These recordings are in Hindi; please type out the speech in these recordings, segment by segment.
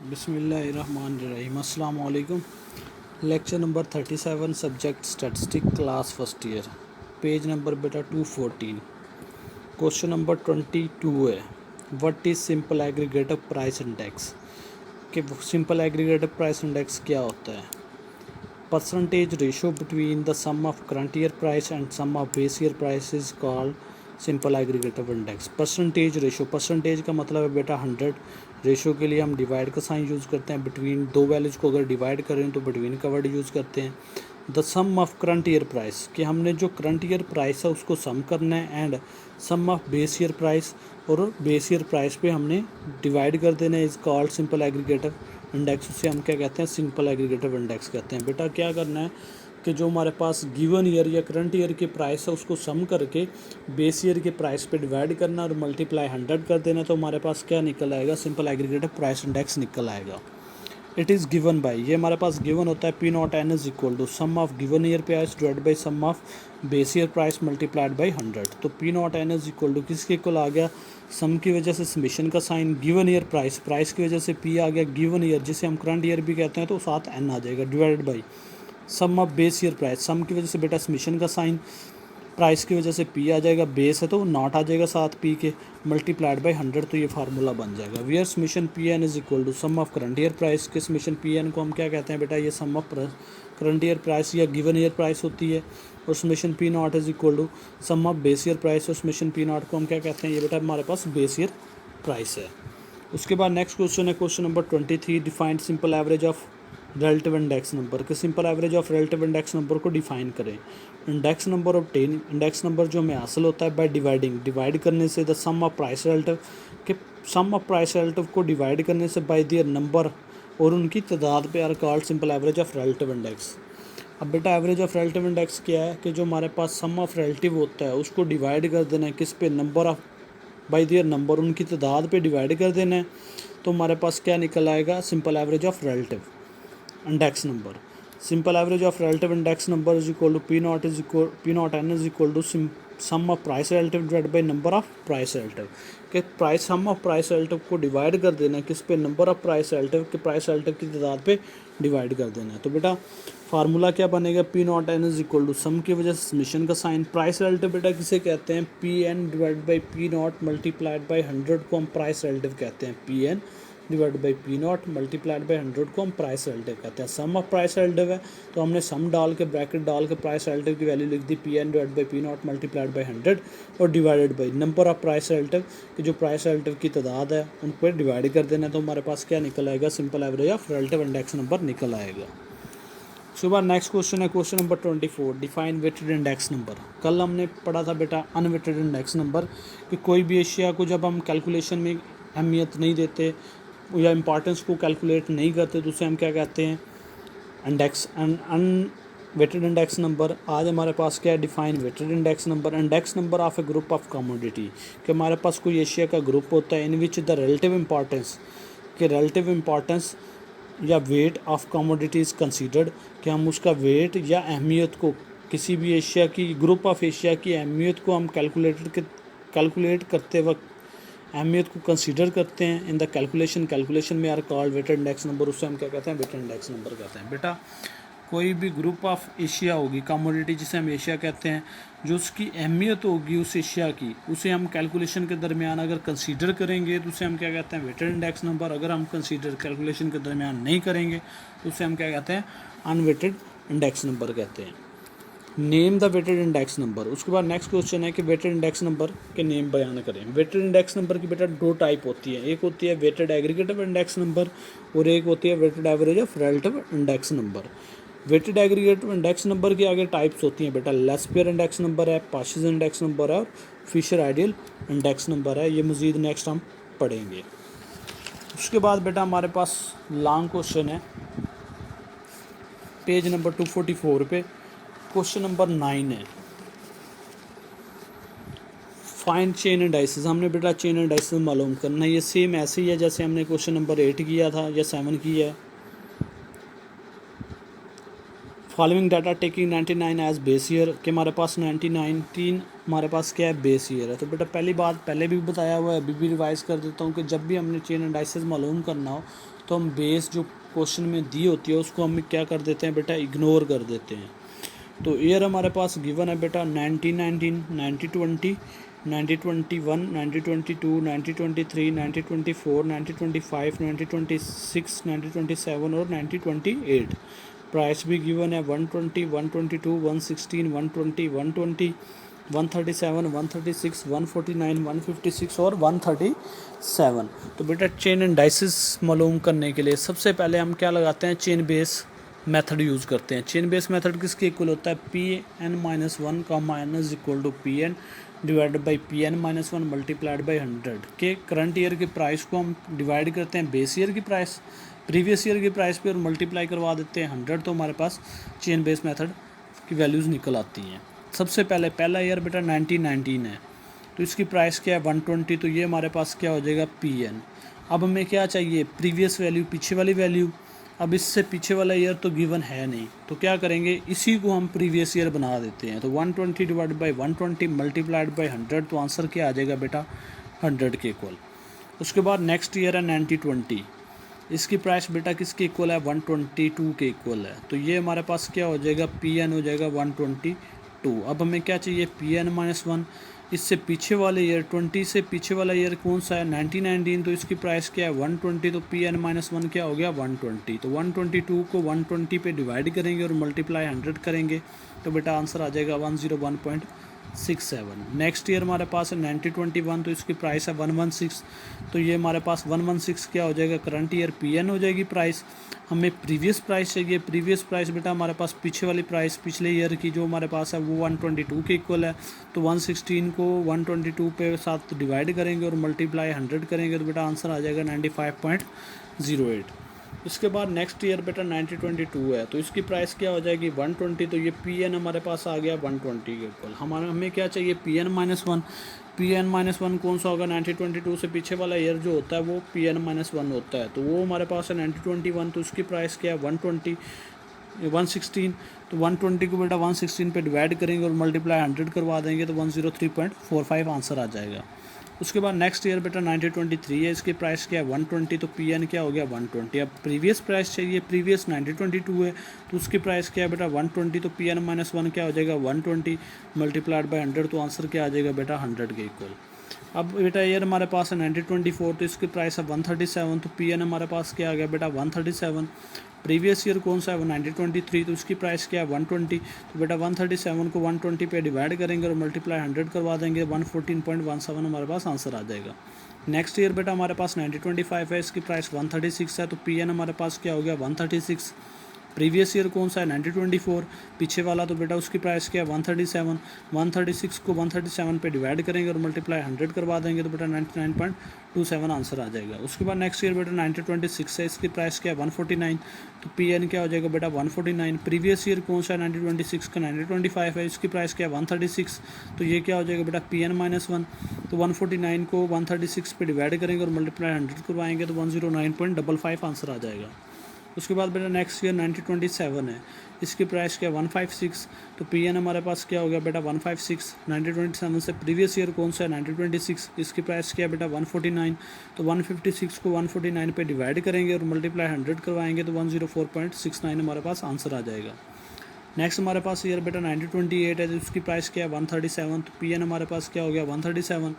बिस्मिल्लाहिर्रहमानिर्रहीम। अस्सलाम वालेकुम। Lecture number 37 subject statistic class first year, page number बेटा 214। क्वेश्चन नंबर 22 है, what is simple aggregative price index. कि सिंपल एग्रीगेटिव प्राइस इंडेक्स क्या होता है। Percentage ratio between the sum of current year price and sum of base year price is called simple aggregative index. Percentage ratio, percentage का मतलब है बेटा 100। रेशो के लिए हम डिवाइड का साइन यूज़ करते हैं। बिटवीन दो वैल्यूज़ को अगर डिवाइड करें तो बिटवीन का वर्ड यूज़ करते हैं। The sum of current year price, कि हमने जो करंट ईयर प्राइस है उसको सम करना है, and sum of base year price, और बेस ईयर प्राइस पे हमने डिवाइड कर देना है, is called simple aggregative index. उसे हम क्या कहते हैं, सिंपल एग्रीगेटिव इंडेक्स कहते हैं। बेटा क्या करना है कि जो हमारे पास गिवन ईयर या करंट ईयर की प्राइस है उसको सम करके बेस ईयर के प्राइस पे डिवाइड करना और मल्टीप्लाई 100 कर देना, तो हमारे पास क्या निकल आएगा, सिंपल एग्रीगेटिव प्राइस इंडेक्स निकल आएगा। इट इज़ गिवन बाय, ये हमारे पास गिवन होता है, P not N is equal to sum of given year price divide by sum of base year price multiplied by 100। तो P not N is equal to किसके इक्वल आ गया, सम की वजह से समेशन का sign, given year price, price की वजह से पी आ गया, गिवन ईयर जिसे हम करंट ईयर भी कहते हैं तो साथ एन आ जाएगा, divided by sum of base year price, sum की वजह से बेटा समेशन का साइन, प्राइस की वजह से पी आ जाएगा, बेस है तो नॉट आ जाएगा साथ पी के, मल्टीप्लाइड बाई 100, तो ये फार्मूला बन जाएगा। Where summation P N is equal to sum of current year price, के समेशन पी एन को हम क्या कहते हैं बेटा, ये sum of current year price या गिवन ईयर प्राइस होती है, और summation P not is equal to sum of base year price, और समेशन पी नॉट को हम क्या कहते हैं, ये बेटा हमारे पास बेस ईयर प्राइस है। उसके बाद नेक्स्ट क्वेश्चन है, question number 23, defined simple average of relative index number, के simple average of relative index number को डिफाइन करें। Index number obtain, index number जो हमें हासिल होता है बाय डिवाइडिंग, डिवाइड करने से, the sum of price relative, के सम ऑफ प्राइस रिलेटिव को डिवाइड करने से बाय देयर नंबर, और उनकी तादाद पे are called simple average of relative index. अब बेटा एवरेज ऑफ रिलेटिव इंडेक्स क्या है, कि जो हमारे पास सम ऑफ रिलेटिव होता है उसको डिवाइड कर देना है किस पे, number of, bye their number, उनकी तादाद पे डिवाइड कर देना है, तो हमारे पास क्या निकल आएगा, simple average of relative index number. Simple average of relative index number is equal to P not N is equal to sum of price relative divide by number of price relative, के price, sum of price relative को डिवाइड कर देना है किस पे, नंबर ऑफ प्राइस रिलेटिव, के प्राइस रिलेटिव की तादाद पे डिवाइड कर देना है। तो बेटा फार्मूला क्या बनेगा, P not N is equal to sum की वजह से समेशन का साइन, प्राइस रिलेटिव बेटा किसे कहते हैं, P N divide by P not multiplied by 100 को हम प्राइस रिलेटिव कहते हैं, P N divide by P not multiplied by 100 को हम प्राइस रिलेटिव कहते हैं। सम ऑफ प्राइस रिलेटिव है तो हमने सम डाल के ब्रैकेट डाल के प्राइस रिलेटिव की वैल्यू लिख दी, P N divide by P not multiplied by 100, और divided by number of price relative, कि जो प्राइस रिलेटिव की तादाद है उन पर डिवाइड कर देना, तो हमारे पास क्या निकल आएगा, simple average of relative index number निकल आएगा। उसके बाद नेक्स्ट क्वेश्चन है, question number 24, define weighted index number. कल हमने पढ़ा था बेटा अनवेटेड इंडेक्स नंबर, कि कोई भी एशिया को जब हम कैलकुलेशन में अहमियत नहीं देते या इंपॉर्टेंस को कैलकुलेट नहीं करते तो उसे हम क्या कहते हैं, इंडेक्स, अनवेटेड इंडेक्स नंबर। आज हमारे पास क्या है, define weighted index number, index number of a group of commodity, कि हमारे पास कोई एशिया का ग्रुप होता है in which the relative importance, के रिलेटिव इंपॉर्टेंस या weight of commodity is considered, कि हम उसका वेट या अहमियत को, किसी भी एशिया की, ग्रुप ऑफ एशिया की अहमियत को हम कैलकुलेट करते वक्त अहमियत को कंसीडर करते हैं इन द कैलकुलेशन में are called weighted index number, उससे हम क्या कहते हैं, वेटेड इंडेक्स नंबर कहते हैं। बेटा कोई भी ग्रुप ऑफ एशिया होगी, कमोडिटी जिसे हम एशिया कहते हैं, जो उसकी अहमियत होगी उस एशिया की, उसे हम कैलकुलेशन के दरमियान अगर कंसीडर करेंगे तो उसे हम क्या कहते हैं, वेटेड इंडेक्स नंबर। अगर हम कंसीडर कैलकुलेशन के दरमियान नहीं करेंगे तो उसे हम क्या कहते हैं, अनवेटेड इंडेक्स नंबर कहते हैं। Name the weighted index number. उसके बाद नेक्स्ट क्वेश्चन है कि वेटेड इंडेक्स नंबर के नेम बयान करें। वेटेड इंडेक्स नंबर की बेटा दो टाइप होती है, एक होती है वेटेड एग्रीगेटिव इंडेक्स नंबर, और एक होती है weighted average of relative index number. Weighted aggregative index number की आगे टाइप्स होती हैं बेटा, लेस्पियर इंडेक्स नंबर है, पाशीज इंडेक्स नंबर है, और फिशर आइडियल इंडेक्स नंबर है। ये मज़ीद नेक्स्ट हम पढ़ेंगे। उसके बाद बेटा हमारे पास लॉन्ग क्वेश्चन है, पेज नंबर 244 पे क्वेश्चन नंबर 9 है, फाइंड चेन इंडाइसिस। हमने बेटा चेन इंडाइसिस मालूम करना है, ये सेम ऐसे ही है जैसे हमने क्वेश्चन नंबर 8 किया था या 7 किया है। Following data taking 99 as base year कि हमारे पास 19 हमारे पास क्या है, बेस ईयर है। तो बेटा पहली बात पहले भी बताया हुआ है, अभी भी रिवाइज कर देता हूँ कि जब भी हमने चेन एनालिसिस मालूम करना हो तो हम बेस जो क्वेश्चन में दी होती है उसको हम क्या कर देते हैं बेटा, इग्नोर कर देते हैं। तो ईयर हमारे पास गिवन है बेटा 1919, 1920, 1921, 1922, 1923, 1924, 1925, 1926, 1927 और 1928। प्राइस भी गिवन है 120, 122, 116, 120, 120, 137, 136, 149, 156 और 137। तो बेटा चेन इंडाइसिस मालूम करने के लिए सबसे पहले हम क्या लगाते हैं, चेन बेस मेथड यूज़ करते हैं। चेन बेस मेथड किसके इक्वल होता है, Pn-1 का minus equal to Pn divided by Pn-1 multiplied by 100 के करंट ईयर की प्राइस को हम डिवाइड करते हैं बेस ईयर की प्राइस, प्रीवियस ईयर की प्राइस पे और मल्टीप्लाई करवा देते हैं 100। तो हमारे पास चेन बेस मेथड की वैल्यूज़ निकल आती हैं। सबसे पहले पहला ईयर बेटा 1919 है, तो इसकी प्राइस क्या है 120, तो ये हमारे पास क्या हो जाएगा Pn। अब हमें क्या चाहिए, प्रीवियस वैल्यू, पीछे वाली वैल्यू। अब इससे पीछे वाला ईयर तो गिवन है नहीं, तो क्या करेंगे, इसी को हम प्रीवियस ईयर बना देते हैं। तो 120 डिवाइड बाई 120 मल्टीप्लाइड बाई 100, तो आंसर क्या आ जाएगा बेटा 100 के इक्वल। उसके बाद नेक्स्ट ईयर है 1920, इसकी प्राइस बेटा किसके इक्वल है, 122 के इक्वल है। तो ये हमारे पास क्या हो जाएगा, Pn हो जाएगा 122। अब हमें क्या चाहिए, Pn-1। इससे पीछे वाले ईयर, 20 से पीछे वाला ईयर कौन सा है, 1919, तो इसकी प्राइस क्या है 120, तो Pn-1 क्या हो गया 120। तो 122 को 120 पे डिवाइड करेंगे और मल्टीप्लाई 100 करेंगे, तो बेटा आंसर आ जाएगा 101.67। नेक्स्ट ईयर हमारे पास है 1921, तो इसकी प्राइस है 116, तो ये हमारे पास 116 क्या हो जाएगा, करंट ईयर Pn हो जाएगी प्राइस। हमें प्रीवियस प्राइस चाहिए, प्रीवियस प्राइस बेटा हमारे पास पीछे वाली प्राइस पिछले ईयर की जो हमारे पास है वो 122 के इक्वल है। तो 116 को 122 पे साथ डिवाइड करेंगे और मल्टीप्लाई 100 करेंगे, तो बेटा आंसर आ जाएगा 95.08। इसके बाद नेक्स्ट ईयर बेटा 1922 है, तो इसकी प्राइस क्या हो जाएगी 120, तो ये Pn हमारे पास आ गया 120 के इक्वल। हमें क्या चाहिए Pn-1। Pn-1 कौन सा होगा, 1922 से पीछे वाला ईयर जो होता है वो Pn-1 होता है, तो वो हमारे पास है 1921, तो उसकी प्राइस क्या है 116। तो 120 को बेटा 116 पे डिवाइड करेंगे और मल्टीप्लाई 100 करवा देंगे, तो 103.45 आंसर आ जाएगा। उसके बाद नेक्स्ट ईयर बेटा 1923 है, इसकी प्राइस क्या है 120, तो Pn क्या हो गया 120। अब प्रीवियस प्राइस चाहिए, प्रीवियस 1922 है, तो उसकी प्राइस क्या है बेटा 120, तो Pn-1 क्या हो जाएगा 120 मल्टीप्लाइड बाई 100, तो आंसर क्या आ जाएगा बेटा 100 के इक्वल। अब बेटा ईयर हमारे पास है 1924, तो इसकी प्राइस है 137, तो Pn हमारे पास क्या आ गया बेटा 137। प्रीवियस ईयर कौन सा है वो 1923, तो उसकी प्राइस क्या है 120, तो बेटा 137 को 120 पे डिवाइड करेंगे और मल्टीप्लाई 100 करवा देंगे, 114.17 हमारे पास आंसर आ जाएगा। नेक्स्ट ईयर बेटा हमारे पास 1925 है, इसकी प्राइस 136 है, तो Pn हमारे पास क्या हो गया 136। प्रीवियस ईयर कौन सा है 1924, पीछे वाला, तो बेटा उसकी प्राइस क्या है 137। 136 को 137 पे डिवाइड करेंगे और मल्टीप्लाई 100 करवा देंगे, तो बेटा 99.27 आंसर आ जाएगा। उसके बाद नेक्स्ट ईयर बेटा 1926 है, इसकी प्राइस क्या है 149, तो Pn क्या हो जाएगा बेटा 149। प्रीवियस ईयर कौन सा है 1926 का 1925 है, इसकी प्राइस क्या है 136, तो ये क्या हो जाएगा बेटा Pn-1। तो 149 को 136 पे डिवाइड करेंगे और मल्टीप्लाई 100 करवाएंगे, तो 109.55 आंसर आ जाएगा। उसके बाद बेटा नेक्स्ट ईयर 1927 है, इसकी प्राइस क्या है 156, तो Pn हमारे पास क्या हो गया बेटा 156। 1927 से प्रीवियस ईयर कौन सा है 1926, इसकी प्राइस क्या है बेटा 149, तो 156 को 149 पे डिवाइड करेंगे और मल्टीप्लाई 100 करवाएंगे, तो 104.69 हमारे पास आंसर आ जाएगा। नेक्स्ट हमारे पास ईयर बेटा 1928 है, तो उसकी प्राइस क्या है 137, तो Pn हमारे पास क्या हो गया 137।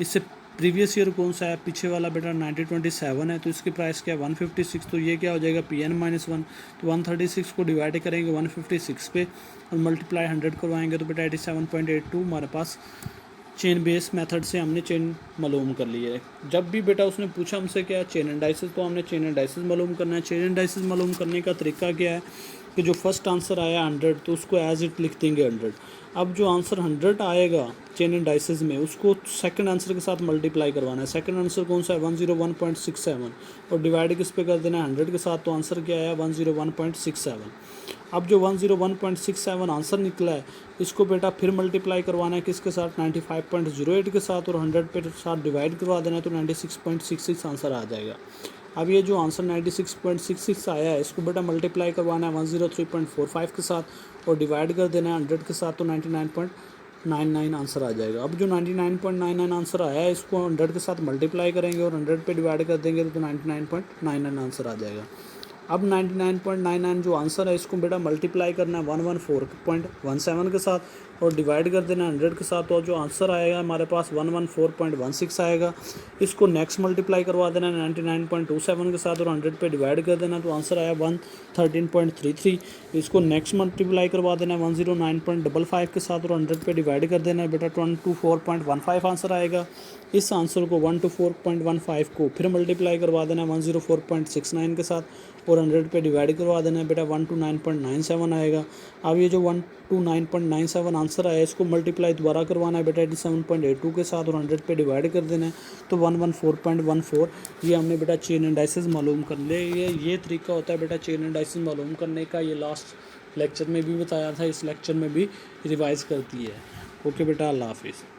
इससे प्रीवियस ईयर कौन सा है, पीछे वाला बेटा 1927 है, तो इसकी प्राइस क्या है 156, तो ये क्या हो जाएगा Pn-1। तो 136 को डिवाइड करेंगे 156 पे और मल्टीप्लाई 100 करवाएंगे, तो बेटा 87.82 हमारे पास चेन बेस मेथड से हमने चेन मालूम कर ली है। जब भी बेटा उसने पूछा हमसे क्या चेन एंडाइसिस, तो हमने चेन एंडाइसिस मालूम करना है। चेन एंडाइसिस मालूम करने का तरीका क्या है कि जो फर्स्ट आंसर आया 100, तो उसको एज इट लिख देंगे 100। अब जो आंसर 100 आएगा चेन एंडाइसिस में, उसको सेकंड आंसर के साथ मल्टीप्लाई करवाना है। सेकंड आंसर कौन सा है 101.67 और डिवाइड किस पे कर देना है 100 के साथ, तो आंसर क्या आया 101.67। अब जो 101.67 आंसर निकला है, इसको बेटा फिर मल्टीप्लाई करवाना है किसके साथ 95.08 के साथ और 100 पे साथ डिवाइड करवा देना है, तो 96.66 आंसर आ जाएगा। अब ये जो आंसर 96.66 आया है इसको बेटा मल्टीप्लाई करवाना है 103.45 के साथ और डिवाइड कर देना है 100 के साथ, तो 99.99 आंसर आ जाएगा। अब जो 99.99 आंसर आया है इसको 100 के साथ मल्टीप्लाई करेंगे और 100 पे डिवाइड कर देंगे तो 99.99 आंसर आ जाएगा। अब 99.99 जो आंसर है इसको बेटा मल्टीप्लाई करना है 114.17 के साथ और डिवाइड कर देना 100 के साथ, तो जो आंसर आएगा हमारे पास 114.16 आएगा। इसको नेक्स्ट मल्टीप्लाई करवा देना 99.27 के साथ और 100 पे डिवाइड कर देना, तो आंसर आया 113.33। इसको नेक्स्ट मल्टीप्लाई करवा देना 109.55 के साथ और 100 पे डिवाइड कर देना बेटा 124.15 आंसर आएगा। इस आंसर को 124.15 को फिर मल्टीप्लाई करवा देना 104.69 के साथ और 100 पे डिवाइड करवा देना है बेटा 129.97 आएगा। अब ये जो 129.97 आंसर आया इसको मल्टीप्लाई दोबारा करवाना है बेटा 87.82 के साथ और 100 पे डिवाइड कर देना है तो 114.14। ये हमने बेटा चेन इंडाइसिस मालूम कर ले। ये तरीका होता है बेटा चेन इंडाइसिस मालूम करने का। ये लास्ट लेक्चर में भी बताया था, इस लेक्चर में भी रिवाइज़ करती है। ओके बेटा, अल्लाह हाफिज़।